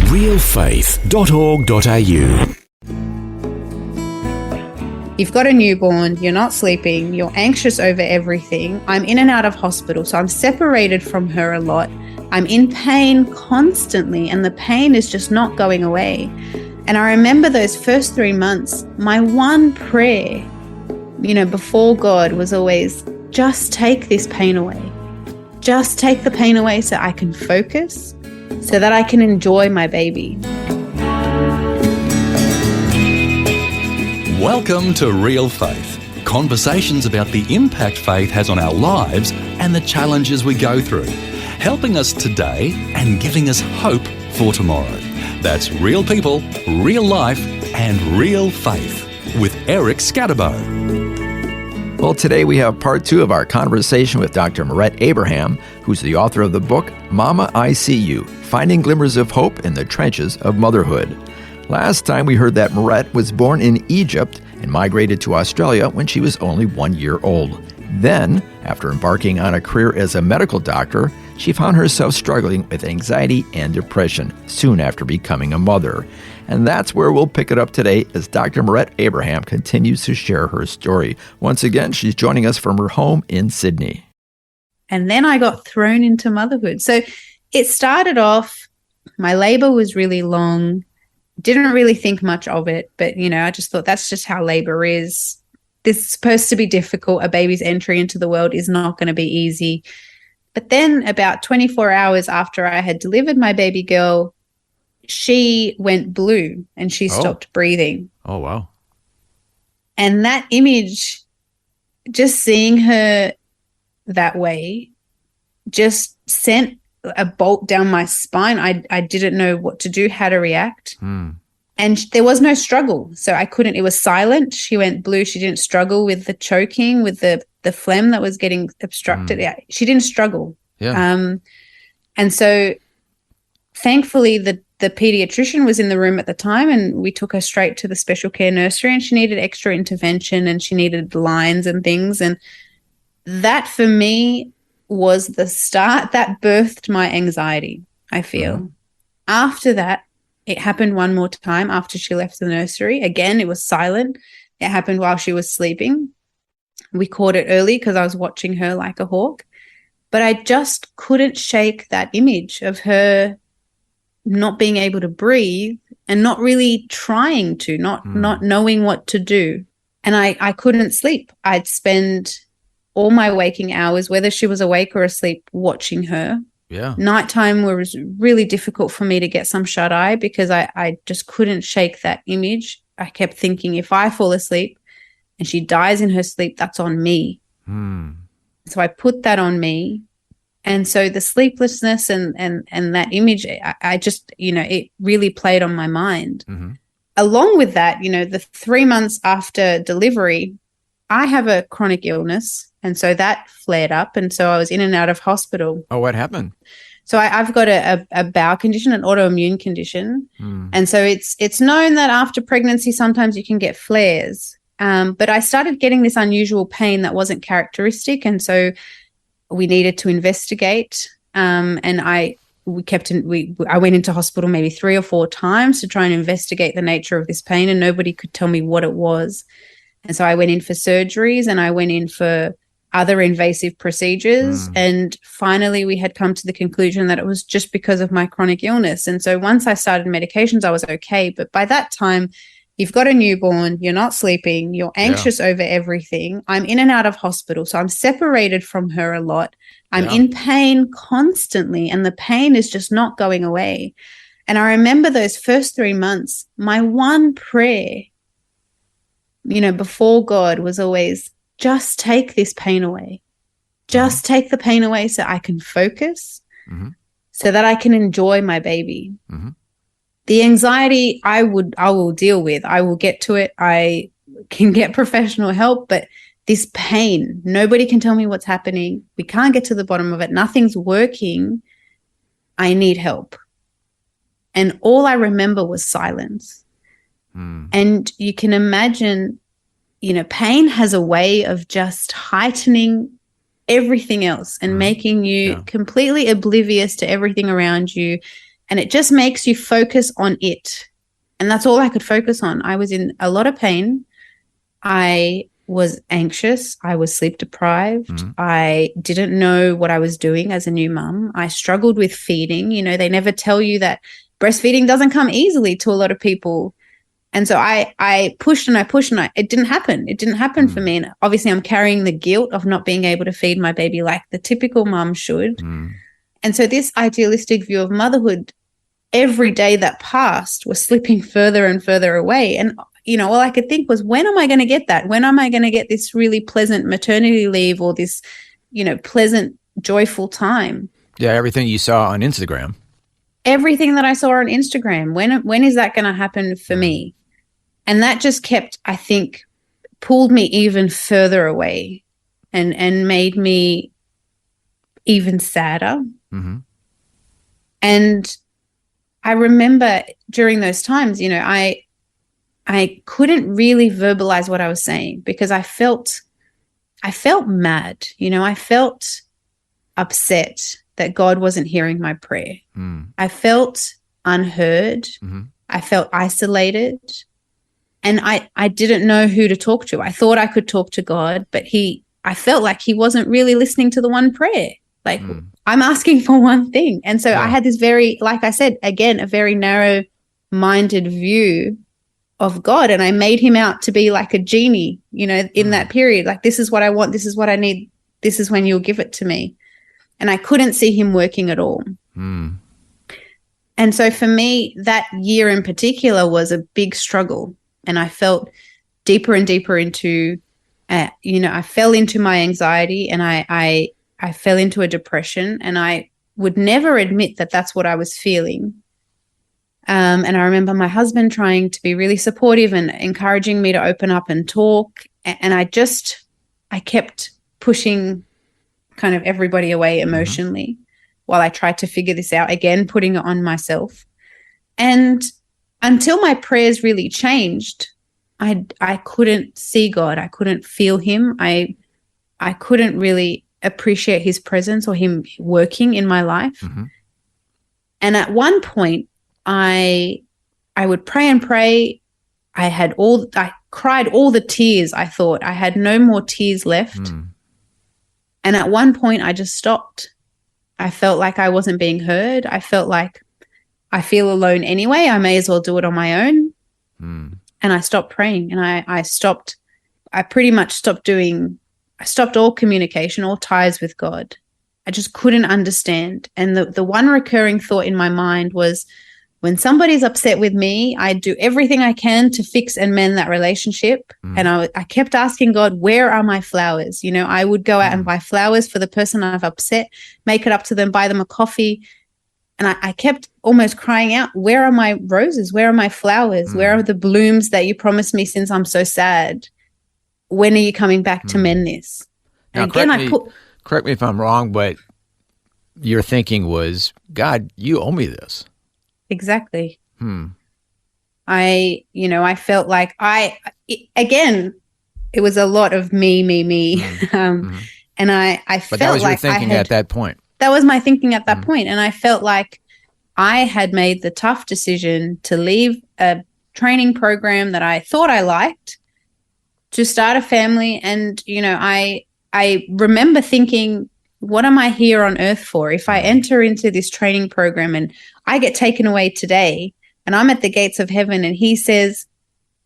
realfaith.org.au. You've got a newborn, you're not sleeping, you're anxious over everything. I'm in and out of hospital, so I'm separated from her a lot. I'm in pain constantly, and the pain is just not going away. And I remember those first 3 months, my one prayer, before God was always, just take this pain away. Just take the pain away so I can focus, so that I can enjoy my baby. Welcome to Real Faith, conversations about the impact faith has on our lives and the challenges we go through, helping us today and giving us hope for tomorrow. That's real people, real life and real faith with Eric Scatterbo. Well, today we have part 2 of our conversation with Dr. Mirette Abraham, who's the author of the book, Mama, I See You, Finding Glimmers of Hope in the Trenches of Motherhood. Last time we heard that Mirette was born in Egypt and migrated to Australia when she was only 1 year old. Then, after embarking on a career as a medical doctor, she found herself struggling with anxiety and depression soon after becoming a mother. And that's where we'll pick it up today as Dr. Mirette Abraham continues to share her story. Once again, she's joining us from her home in Sydney. And then I got thrown into motherhood. So it started off, my labor was really long. Didn't really think much of it, but, I just thought that's just how labor is. This is supposed to be difficult. A baby's entry into the world is not going to be easy. But then about 24 hours after I had delivered my baby girl, she went blue and she stopped breathing. Oh, wow. And that image, just seeing her that way, just sent a bolt down my spine. I didn't know what to do, how to react. And there was no struggle. So it was silent. She went blue. She didn't struggle with the choking, with the phlegm that was getting obstructed. She didn't struggle. Yeah. And so thankfully the pediatrician was in the room at the time, and we took her straight to the special care nursery, and she needed extra intervention and she needed lines and things. And that for me was the start that birthed my anxiety, I feel. Mm-hmm. After that, it happened one more time after she left the nursery. Again, it was silent. It happened while she was sleeping. We caught it early because I was watching her like a hawk. But I just couldn't shake that image of her not being able to breathe and not really trying to, not knowing what to do. And I couldn't sleep. I'd spend all my waking hours, whether she was awake or asleep, watching her. Yeah. Nighttime was really difficult for me to get some shut eye because I just couldn't shake that image. I kept thinking, if I fall asleep and she dies in her sleep, that's on me. So I put that on me. And so the sleeplessness and that image, I just, it really played on my mind. Mm-hmm. Along with that, the 3 months after delivery, I have a chronic illness. And so that flared up. And so I was in and out of hospital. Oh, what happened? So I've got a bowel condition, an autoimmune condition. And so it's known that after pregnancy, sometimes you can get flares. But I started getting this unusual pain that wasn't characteristic. And so we needed to investigate. And I went into hospital maybe 3 or 4 times to try and investigate the nature of this pain, and nobody could tell me what it was. And so I went in for surgeries and I went in for other invasive procedures. And finally, we had come to the conclusion that it was just because of my chronic illness. And so once I started medications, I was okay. But by that time, you've got a newborn, you're not sleeping, you're anxious over everything. I'm in and out of hospital, so I'm separated from her a lot. I'm in pain constantly, and the pain is just not going away. And I remember those first 3 months, my one prayer, before God was always, just take this pain away. Just take the pain away so I can focus, so that I can enjoy my baby. The anxiety I will deal with. I will get to it. I can get professional help, but this pain, nobody can tell me what's happening. We can't get to the bottom of it. Nothing's working. I need help. And all I remember was silence. And you can imagine, pain has a way of just heightening everything else and making you completely oblivious to everything around you And it just makes you focus on it. And that's all I could focus on. I was in a lot of pain. I was anxious. I was sleep deprived. I didn't know what I was doing as a new mum. I struggled with feeding. You know, they never tell you that breastfeeding doesn't come easily to a lot of people. And so I pushed and I pushed and it didn't happen. It didn't happen for me. And obviously I'm carrying the guilt of not being able to feed my baby like the typical mum should. And so this idealistic view of motherhood, every day that passed was slipping further and further away. And, you know, all I could think was, when am I going to get that? When am I going to get this really pleasant maternity leave or this, you know, pleasant, joyful time? Yeah, everything you saw on Instagram. Everything that I saw on Instagram. When is that going to happen for me? And that just kept, I think, pulled me even further away and made me even sadder. And I remember during those times, you know, I couldn't really verbalize what I was saying because I felt mad. You know, I felt upset that God wasn't hearing my prayer. I felt unheard. I felt isolated. And I didn't know who to talk to. I thought I could talk to God, but I felt like he wasn't really listening to the one prayer. Like, I'm asking for one thing. And so I had this very, like I said, again, a very narrow-minded view of God. And I made him out to be like a genie, you know, in that period. Like, this is what I want. This is what I need. This is when you'll give it to me. And I couldn't see him working at all. And so for me, that year in particular was a big struggle. And I felt deeper and deeper into, you know, I fell into my anxiety and I fell into a depression, and I would never admit that that's what I was feeling. And I remember my husband trying to be really supportive and encouraging me to open up and talk. And I kept pushing kind of everybody away emotionally while I tried to figure this out, again, putting it on myself. And until my prayers really changed, I couldn't see God. I couldn't feel him. I couldn't really appreciate his presence or him working in my life. And at one point, I would pray and pray. I cried all the tears. I thought I had no more tears left. And at one point, I just stopped. I felt like I wasn't being heard. I felt like I feel alone anyway. I may as well do it on my own. And I stopped praying, and I pretty much stopped all communication, all ties with God. I just couldn't understand. And the one recurring thought in my mind was, when somebody's upset with me, I do everything I can to fix and mend that relationship. And I kept asking God, where are my flowers? You know, I would go out and buy flowers for the person I've upset, make it up to them, buy them a coffee. And I kept almost crying out, where are my roses? Where are my flowers? Where are the blooms that you promised me since I'm so sad? When are you coming back to mend this? Now, and again, correct me if I'm wrong, but your thinking was, God, you owe me this. Exactly. I felt like again, it was a lot of me. And I felt like But that was your thinking at that point. That was my thinking at that point. And I felt like I had made the tough decision to leave a training program that I thought I liked to start a family. And, you know, I remember thinking, what am I here on earth for? If I enter into this training program and I get taken away today and I'm at the gates of heaven and he says,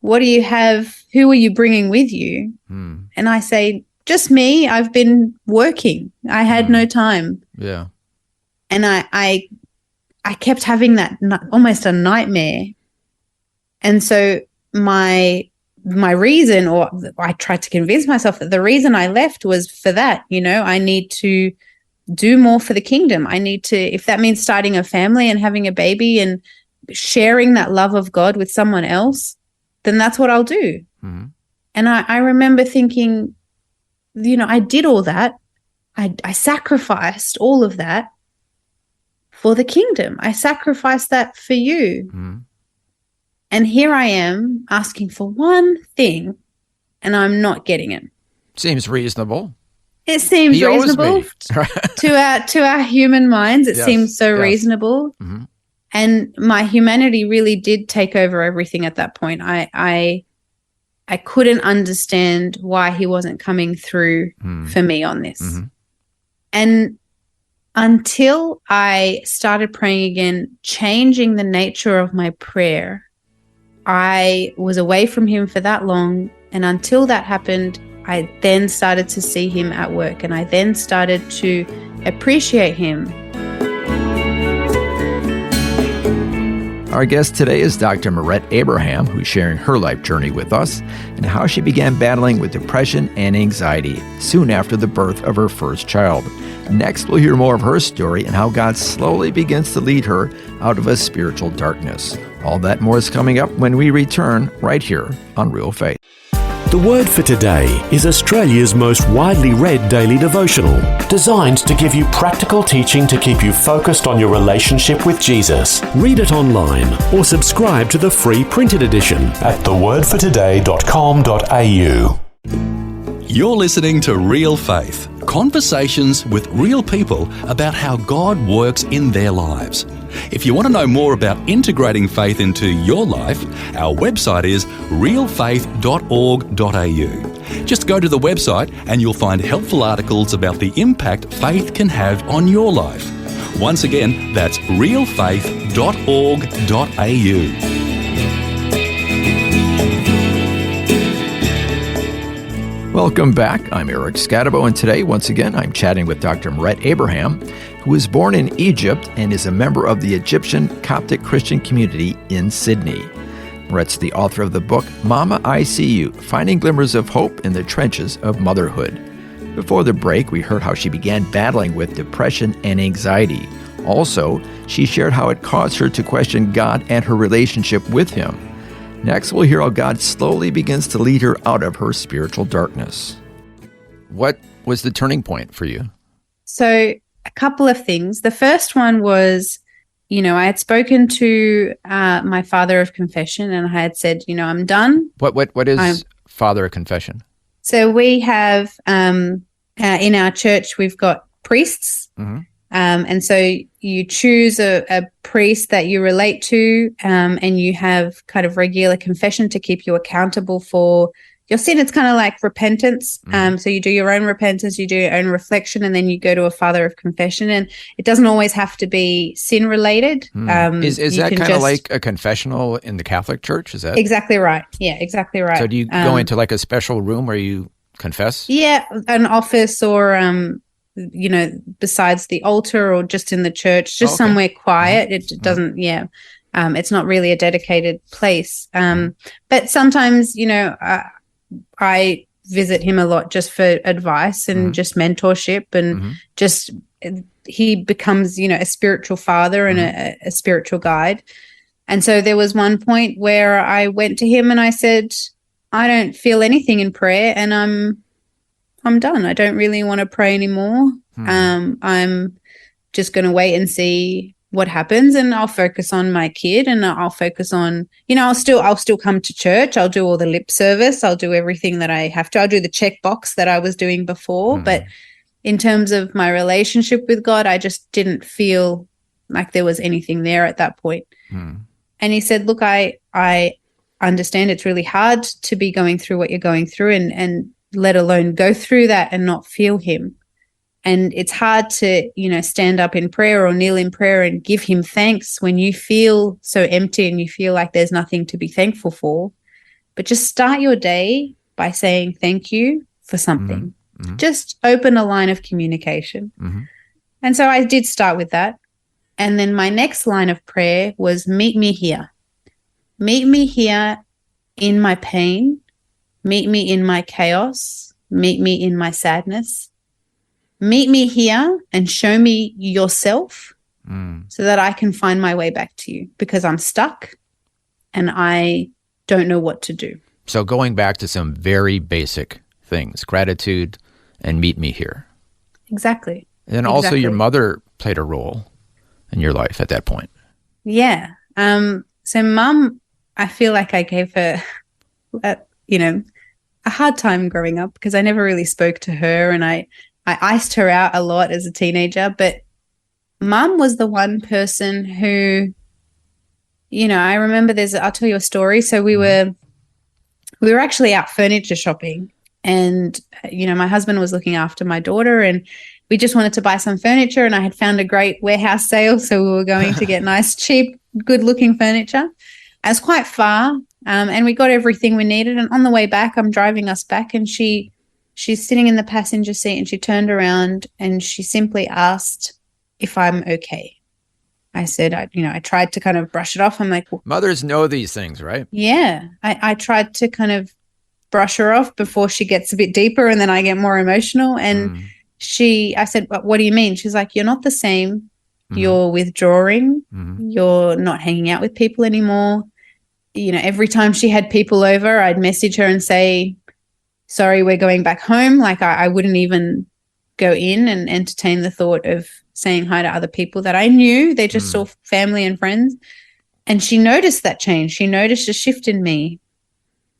what do you have? Who are you bringing with you? And I say, just me. I've been working. I had no time. Yeah. And I kept having that almost a nightmare. And so my reason, or I tried to convince myself that the reason I left was for that. You know, I need to do more for the kingdom. I need to, if that means starting a family and having a baby and sharing that love of God with someone else, then that's what I'll do. And I remember thinking, you know, I did all that. I sacrificed all of that for the kingdom. I sacrificed that for you. And here I am asking for one thing and I'm not getting it. Seems reasonable. It seems reasonable to our human minds. It seems so reasonable. And my humanity really did take over everything at that point. I couldn't understand why he wasn't coming through for me on this. Mm-hmm. And until I started praying again, changing the nature of my prayer, I was away from him for that long. And until that happened, I then started to see him at work, and I then started to appreciate him. Our guest today is Dr. Mirette Abraham, who's sharing her life journey with us and how she began battling with depression and anxiety soon after the birth of her first child. Next, we'll hear more of her story and how God slowly begins to lead her out of a spiritual darkness. All that and more is coming up when we return right here on Real Faith. The Word for Today is Australia's most widely read daily devotional, designed to give you practical teaching to keep you focused on your relationship with Jesus. Read it online or subscribe to the free printed edition at thewordfortoday.com.au. You're listening to Real Faith, conversations with real people about how God works in their lives. If you want to know more about integrating faith into your life, our website is realfaith.org.au. Just go to the website and you'll find helpful articles about the impact faith can have on your life. Once again, that's realfaith.org.au. Welcome back. I'm Eric Scatabo, and today, once again, I'm chatting with Dr. Mirette Abraham, who was born in Egypt and is a member of the Egyptian Coptic Christian community in Sydney. Mirette's the author of the book, Mama, I See You, Finding Glimmers of Hope in the Trenches of Motherhood. Before the break, we heard how she began battling with depression and anxiety. Also, she shared how it caused her to question God and her relationship with Him. Next, we'll hear how God slowly begins to lead her out of her spiritual darkness. What was the turning point for you? So a couple of things. The first one was, I had spoken to my father of confession, and I had said, I'm done. What is father of confession? So we have, in our church, we've got priests. Mm-hmm. And so you choose a priest that you relate to, and you have kind of regular confession to keep you accountable for your sin. It's kind of like repentance. So you do your own repentance, you do your own reflection, and then you go to a father of confession. And it doesn't always have to be sin related. Is that kind of like a confessional in the Catholic Church? Is that exactly right? Yeah, exactly right. So do you go into like a special room where you confess? Yeah, an office or besides the altar or just in the church, just somewhere quiet. It doesn't, it's not really a dedicated place. But sometimes, I visit him a lot just for advice and just mentorship, and just he becomes, a spiritual father and a spiritual guide. And so there was one point where I went to him and I said, I don't feel anything in prayer, and I'm done. I don't really want to pray anymore. I'm just going to wait and see what happens, and I'll focus on my kid, and I'll focus on, I'll still come to church. I'll do all the lip service. I'll do everything that I have to. I'll do the checkbox that I was doing before. But in terms of my relationship with God, I just didn't feel like there was anything there at that point. And he said, look, I understand it's really hard to be going through what you're going through, and let alone go through that and not feel him. And it's hard to, stand up in prayer or kneel in prayer and give him thanks when you feel so empty and you feel like there's nothing to be thankful for. But just start your day by saying thank you for something. Just open a line of communication. And so I did start with that. And then my next line of prayer was, meet me here. Meet me here in my pain. Meet me in my chaos. Meet me in my sadness. Meet me here and show me yourself so that I can find my way back to you, because I'm stuck and I don't know what to do. So going back to some very basic things, gratitude and meet me here. Exactly. And then also your mother played a role in your life at that point. Yeah. So Mum, I feel like I gave her, a hard time growing up, because I never really spoke to her, and I iced her out a lot as a teenager. But Mum was the one person who I remember I'll tell you a story. So we were actually out furniture shopping, and, my husband was looking after my daughter, and we just wanted to buy some furniture, and I had found a great warehouse sale. So we were going to get nice, cheap, good looking furniture. It was quite far. And we got everything we needed. And on the way back, I'm driving us back, and she's sitting in the passenger seat, and she turned around and she simply asked if I'm okay. I said, I tried to kind of brush it off. I'm like, mothers know these things, right? Yeah. I tried to kind of brush her off before she gets a bit deeper, and then I get more emotional. And I said, what do you mean? She's like, you're not the same. You're withdrawing. You're not hanging out with people anymore. Every time she had people over, I'd message her and say, sorry, we're going back home. Like I wouldn't even go in and entertain the thought of saying hi to other people that I knew. They just saw family and friends. And she noticed that change. She noticed a shift in me.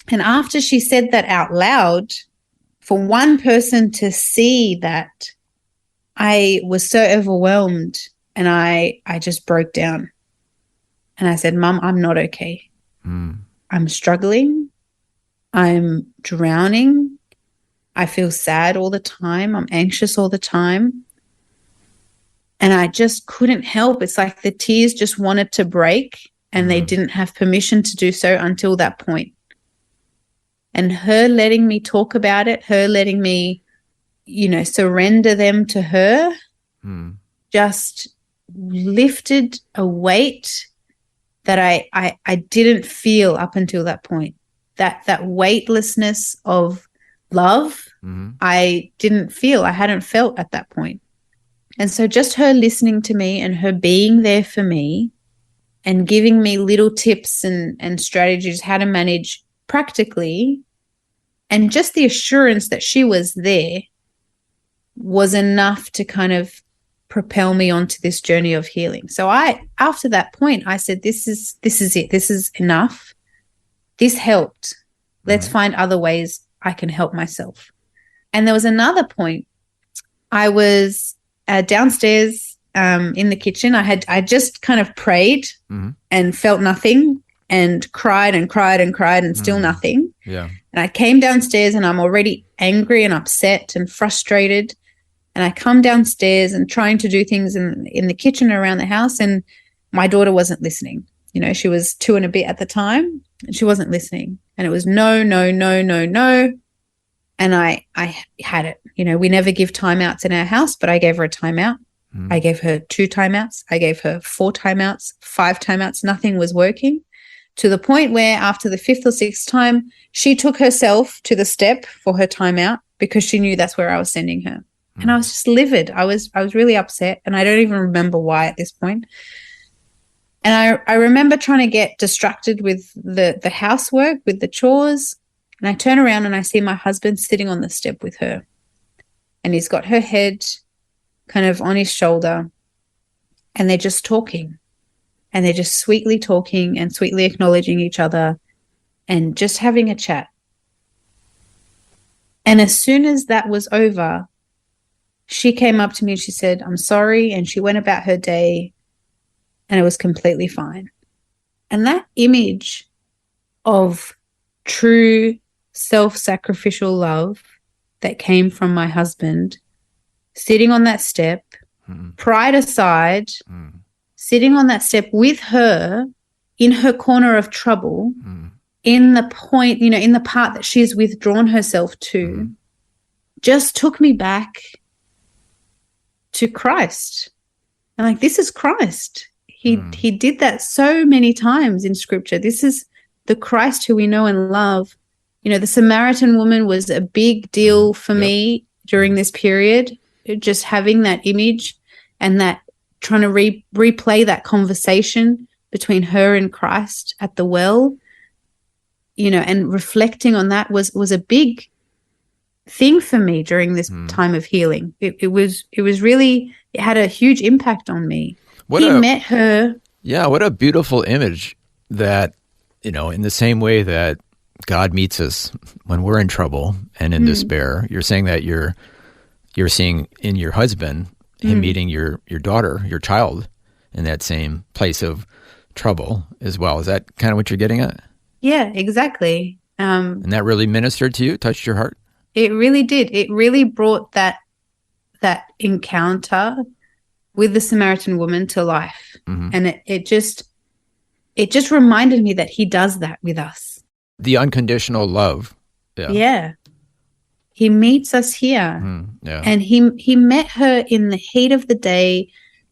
And after she said that out loud, for one person to see that, I was so overwhelmed, and I just broke down. And I said, Mum, I'm not okay. I'm struggling. I'm drowning. I feel sad all the time. I'm anxious all the time. And I just couldn't help. It's like the tears just wanted to break, and they didn't have permission to do so until that point. And her letting me talk about it, her letting me, surrender them to her, just lifted a weight that I didn't feel up until that point. That weightlessness of love, I didn't feel. I hadn't felt at that point. And so just her listening to me and her being there for me and giving me little tips and strategies how to manage practically, and just the assurance that she was there was enough to kind of propel me onto this journey of healing. So after that point, I said, this is it. This is enough. This helped. Let's find other ways I can help myself. And there was another point. I was downstairs in the kitchen. I just kind of prayed and felt nothing, and cried and cried and cried, and still nothing. Yeah. And I came downstairs, and I'm already angry and upset and frustrated. And I come downstairs and trying to do things in the kitchen around the house, and my daughter wasn't listening. She was 2 and a bit at the time, and she wasn't listening. And it was no, no, no, no, no. And I had it. We never give timeouts in our house, but I gave her a timeout. I gave her 2 timeouts. I gave her 4 timeouts, 5 timeouts. Nothing was working, to the point where after the 5th or 6th time, she took herself to the step for her timeout because she knew that's where I was sending her. And I was just livid. I was really upset, and I don't even remember why at this point. And I remember trying to get distracted with the housework, with the chores, and I turn around and I see my husband sitting on the step with her, and he's got her head kind of on his shoulder, and they're just talking, and they're just sweetly talking and sweetly acknowledging each other and just having a chat. And as soon as that was over, she came up to me and she said, I'm sorry. And she went about her day, and it was completely fine. And that image of true self-sacrificial love that came from my husband, sitting on that step, pride aside, sitting on that step with her in her corner of trouble, in the point, in the part that she's withdrawn herself to, just took me back to Christ. And like, this is Christ. He did that so many times in Scripture. This is the Christ who we know and love. The Samaritan woman was a big deal for me during this period, just having that image and that trying to replay that conversation between her and Christ at the well, and reflecting on that was a big thing for me during this time of healing. It had a huge impact on me. Met her. Yeah, what a beautiful image that, in the same way that God meets us when we're in trouble and in despair. You're saying that you're seeing in your husband him meeting your daughter, your child, in that same place of trouble as well. Is that kind of what you're getting at? Yeah, exactly. And that really ministered to you, touched your heart? It really did. It really brought that encounter with the Samaritan woman to life. Mm-hmm. And it just reminded me that he does that with us. The unconditional love. Yeah. He meets us here. Yeah. And he met her in the heat of the day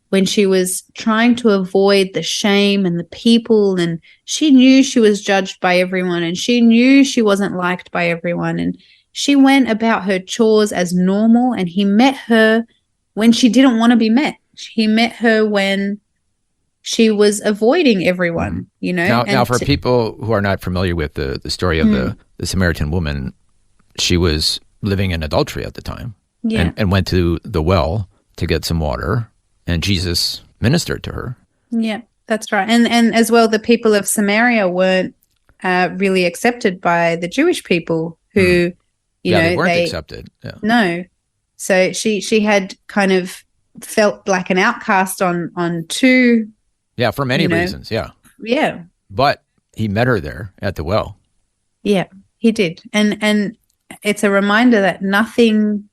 when she was trying to avoid the shame and the people, and she knew she was judged by everyone, and she knew she wasn't liked by everyone, and she went about her chores as normal, and he met her when she didn't want to be met. He met her when she was avoiding everyone, you know. Now for people who are not familiar with the story of the Samaritan woman, she was living in adultery at the time, and went to the well to get some water, and Jesus ministered to her. Yeah, that's right. And as well, the people of Samaria weren't really accepted by the Jewish people who, you know, they weren't accepted. Yeah. No. So she had kind of felt like an outcast on two. Yeah, for many reasons. Yeah. Yeah. But he met her there at the well. Yeah, he did. And it's a reminder that nothing,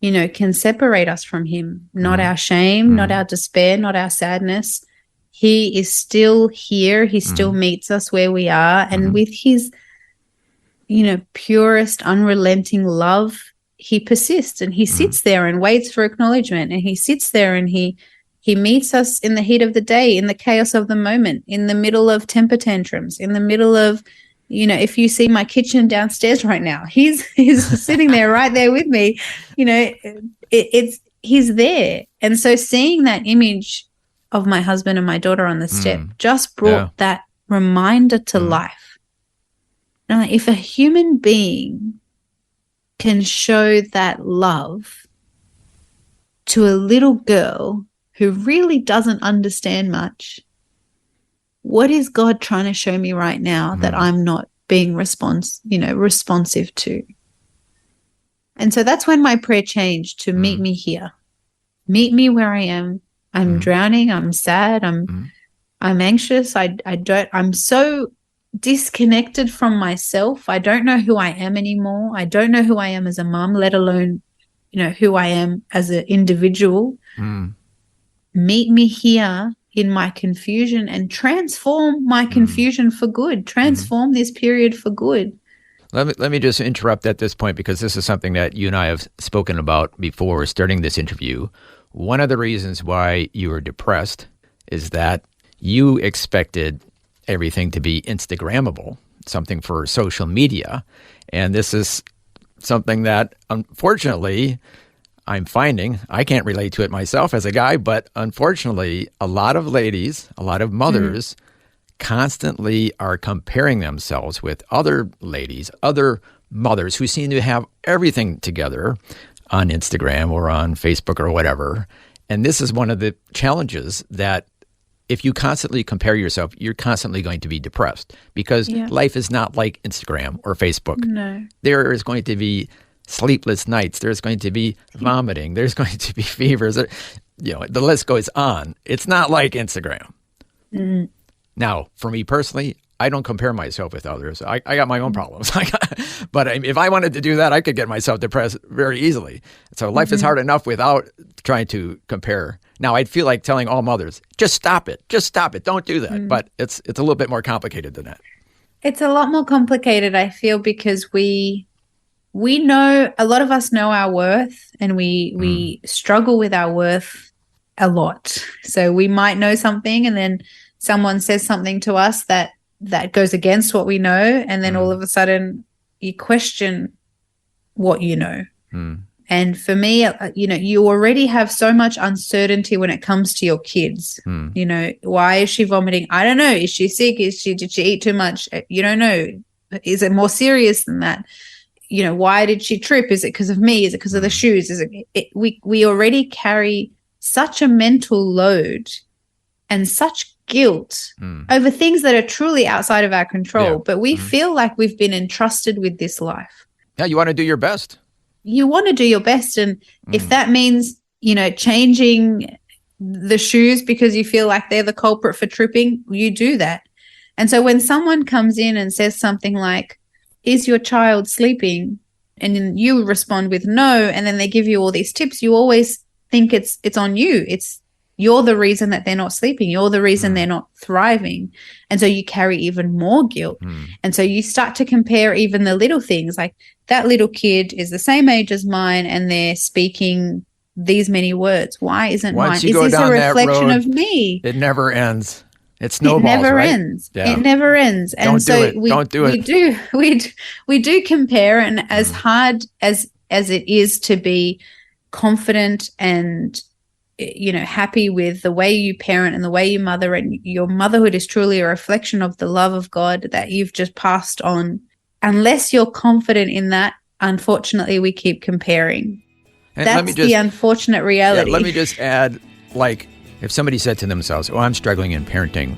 you know, can separate us from him. Not our shame, not our despair, not our sadness. He is still here. He still meets us where we are. And with his, you know, purest, unrelenting love, he persists and he sits there and waits for acknowledgement. And he sits there and he meets us in the heat of the day, in the chaos of the moment, in the middle of temper tantrums, in the middle of, you know, if you see my kitchen downstairs right now, he's sitting there right there with me. You know, he's there. And so seeing that image of my husband and my daughter on the step just brought that reminder to life. Now, if a human being can show that love to a little girl who really doesn't understand much, what is God trying to show me right now that I'm not being responsive to? And so that's when my prayer changed to meet me here. Meet me where I am. I'm drowning. I'm sad. I'm anxious. I'm so disconnected from myself. I don't know who I am anymore. I don't know who I am as a mom, let alone, you know, who I am as an individual. Meet me here in my confusion and transform my confusion for good. Transform this period for good. Let me just interrupt at this point, because this is something that you and I have spoken about before starting this interview. One of the reasons why you were depressed is that you expected everything to be Instagrammable, something for social media. And this is something that, unfortunately, I'm finding, I can't relate to it myself as a guy, but unfortunately, a lot of ladies, a lot of mothers constantly are comparing themselves with other ladies, other mothers who seem to have everything together on Instagram or on Facebook or whatever. And this is one of the challenges, that if you constantly compare yourself, you're constantly going to be depressed, because life is not like Instagram or Facebook. No. There is going to be sleepless nights. There's going to be vomiting. There's going to be fevers. You know, the list goes on. It's not like Instagram. Now, for me personally, I don't compare myself with others. I got my own problems. But if I wanted to do that, I could get myself depressed very easily. So life is hard enough without trying to compare. Now, I'd feel like telling all mothers, just stop it. Just stop it. Don't do that. But it's a little bit more complicated than that. It's a lot more complicated, I feel, because we know, a lot of us know our worth, and we struggle with our worth a lot. So we might know something, and then someone says something to us that goes against what we know, and then all of a sudden you question what you know. And for me, you know, you already have so much uncertainty when it comes to your kids. You know, why is she vomiting? I don't know. Is she sick? Did she eat too much? You don't know. Is it more serious than that? You know, why did she trip? Is it because of me? Is it because of the shoes? We already carry such a mental load and such guilt over things that are truly outside of our control, but we feel like we've been entrusted with this life. Yeah, you want to do your best. You want to do your best, and if that means, you know, changing the shoes because you feel like they're the culprit for tripping, you do that. And so when someone comes in and says something like, is your child sleeping? And then you respond with no, and then they give you all these tips, you always think it's on you. You're the reason that they're not sleeping. You're the reason they're not thriving. And so you carry even more guilt. And so you start to compare even the little things, like that little kid is the same age as mine and they're speaking these many words. Why isn't Once mine? you Is go this a down that reflection road, of me? It never ends. It snowballs, It never right? ends. Yeah. It never ends. And Don't so do it. Don't do it. we do compare, and as hard as it is to be confident and happy with the way you parent and the way you mother, and your motherhood is truly a reflection of the love of God that you've just passed on. Unless you're confident in that, unfortunately, we keep comparing. And that's the unfortunate reality. Let me just add, like, if somebody said to themselves, I'm struggling in parenting,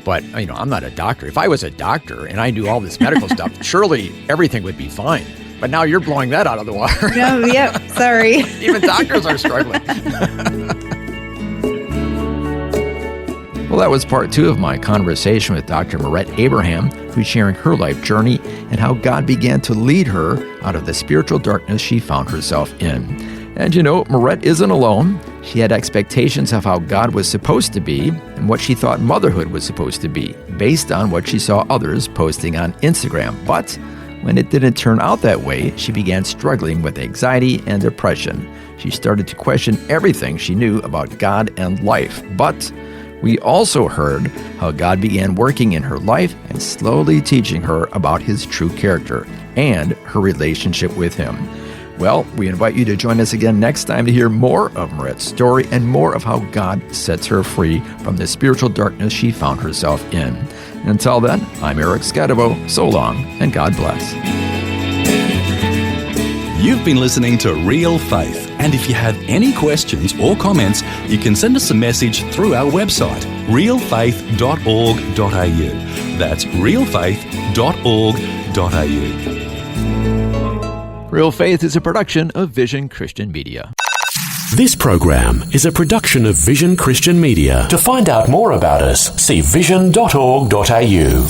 but, I'm not a doctor. If I was a doctor and I knew all this medical stuff, surely everything would be fine. But now you're blowing that out of the water. No, yep, sorry. Even doctors are struggling. Well, that was part 2 of my conversation with Dr. Mirette Abraham, who's sharing her life journey and how God began to lead her out of the spiritual darkness she found herself in. And Mirette isn't alone. She had expectations of how God was supposed to be and what she thought motherhood was supposed to be, based on what she saw others posting on Instagram. But when it didn't turn out that way, she began struggling with anxiety and depression. She started to question everything she knew about God and life. But we also heard how God began working in her life and slowly teaching her about His true character and her relationship with Him. Well, we invite you to join us again next time to hear more of Mirette's story and more of how God sets her free from the spiritual darkness she found herself in. Until then, I'm Eric Scadavo. So long, and God bless. You've been listening to Real Faith, and if you have any questions or comments, you can send us a message through our website, realfaith.org.au. That's realfaith.org.au. Real Faith is a production of Vision Christian Media. This program is a production of Vision Christian Media. To find out more about us, see vision.org.au.